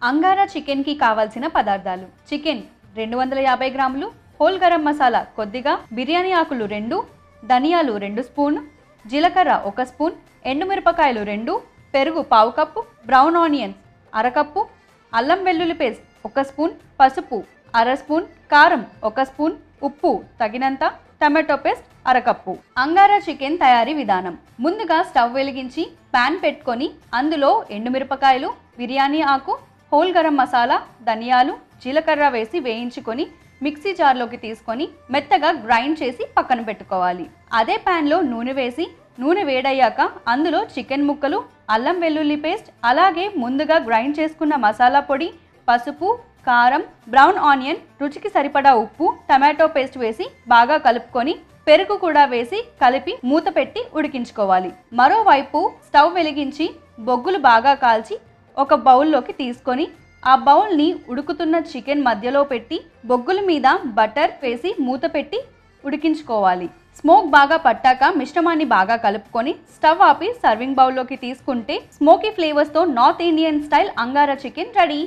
Angara చికెన్కి కావాల్సిన పదార్థాలు: చికెన్ 250 గ్రాములు, హోల్ గరం మసాలా కొద్దిగా, బిర్యానీ ఆకులు 2, ధనియాలు 2 స్పూన్, జీలకర్ర 1 స్పూన్, ఎండుమిరపకాయలు 2, పెరుగు పావు కప్పు, బ్రౌన్ ఆనియన్స్ అరకప్పు, అల్లం వెల్లుల్లి పేస్ట్ 1 స్పూన్, పసుపు అర స్పూన్, కారం 1 స్పూన్, ఉప్పు తగినంత, టమాటో పేస్ట్ అరకప్పు. అంగారా చికెన్ తయారీ విధానం: ముందుగా స్టవ్ వెలిగించి పాన్ పెట్టుకొని అందులో ఎండుమిరపకాయలు, బిర్యానీ ఆకు, హోల్ గరం మసాలా, ధనియాలు, జీలకర్ర వేసి వేయించుకొని మిక్సీ జార్లోకి తీసుకొని మెత్తగా గ్రైండ్ చేసి పక్కన పెట్టుకోవాలి. అదే ప్యాన్లో నూనె వేసి నూనె వేడయ్యాక అందులో చికెన్ ముక్కలు, అల్లం వెల్లుల్లి పేస్ట్, అలాగే ముందుగా గ్రైండ్ చేసుకున్న మసాలా పొడి, పసుపు, కారం, బ్రౌన్ ఆనియన్, రుచికి సరిపడా ఉప్పు, టమాటో పేస్ట్ వేసి బాగా కలుపుకొని పెరుగు కూడా వేసి కలిపి మూత పెట్టి ఉడికించుకోవాలి. మరోవైపు స్టవ్ వెలిగించి బొగ్గులు బాగా కాల్చి ఒక బౌల్లోకి తీసుకొని ఆ బౌల్ని ఉడుకుతున్న చికెన్ మధ్యలో పెట్టి బొగ్గుల మీద బటర్ వేసి మూత పెట్టి ఉడికించుకోవాలి. స్మోక్ బాగా పట్టాక మిశ్రమాన్ని బాగా కలుపుకొని స్టవ్ ఆపి సర్వింగ్ బౌల్లోకి తీసుకుంటే స్మోకీ ఫ్లేవర్స్తో North Indian style angara chicken ready.